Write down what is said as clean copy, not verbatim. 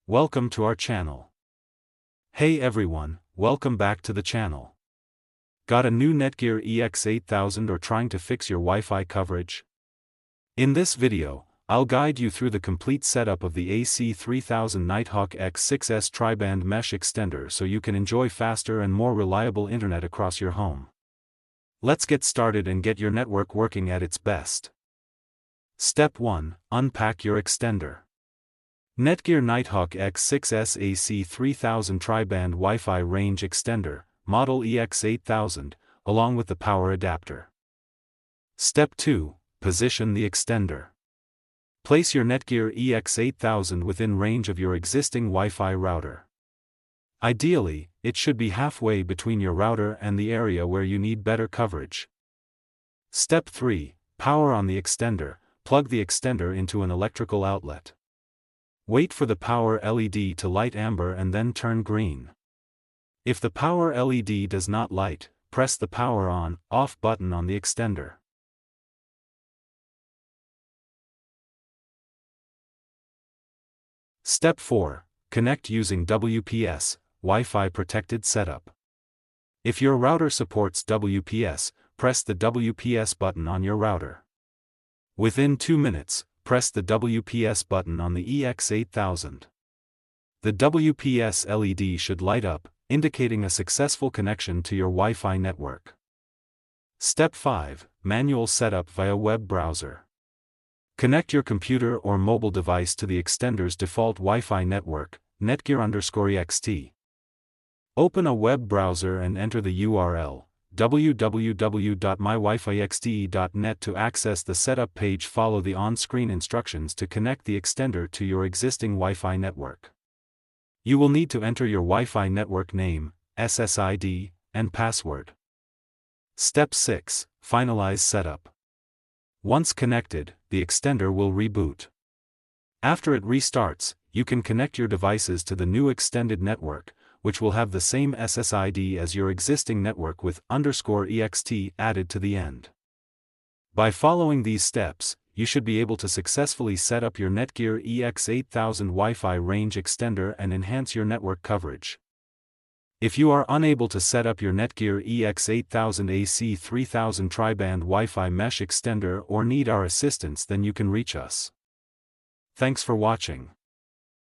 Welcome to our channel. Hey everyone, welcome back to the channel. Got a new NETGEAR EX8000 or trying to fix your Wi-Fi coverage? In this video, I'll guide you through the complete setup of the AC3000 Nighthawk X6S tri-band mesh extender so you can enjoy faster and more reliable internet across your home. Let's get started and get your network working at its best. Step 1. Unpack your extender. NETGEAR Nighthawk X6S AC3000 tri-band Wi-Fi range extender, model EX8000, along with the power adapter. Step 2. Position the extender. Place your NETGEAR EX8000 within range of your existing Wi-Fi router. Ideally, it should be halfway between your router and the area where you need better coverage. Step 3. Power on the extender. Plug the extender into an electrical outlet. Wait for the power LED to light amber and then turn green. If the power LED does not light, press the power on/off button on the extender. Step 4. Connect using WPS, Wi-Fi protected setup. If your router supports WPS, press the WPS button on your router. Within 2 minutes, press the WPS button on the EX8000. The WPS LED should light up, indicating a successful connection to your Wi-Fi network. Step 5. Manual setup via web browser. Connect your computer or mobile device to the extender's default Wi-Fi network, NETGEAR_EXT. Open a web browser and enter the URL www.mywifixe.net to access the setup page. Follow the on-screen instructions to connect the extender to your existing Wi-Fi network. You will need to enter your Wi-Fi network name, SSID, and password. Step 6. Finalize setup. Once connected, the extender will reboot. After it restarts, you can connect your devices to the new extended network, which will have the same SSID as your existing network with _EXT added to the end. By following these steps, you should be able to successfully set up your NETGEAR EX8000 Wi-Fi range extender and enhance your network coverage. If you are unable to set up your NETGEAR EX8000 AC3000 tri-band Wi-Fi mesh extender or need our assistance, then you can reach us. Thanks for watching.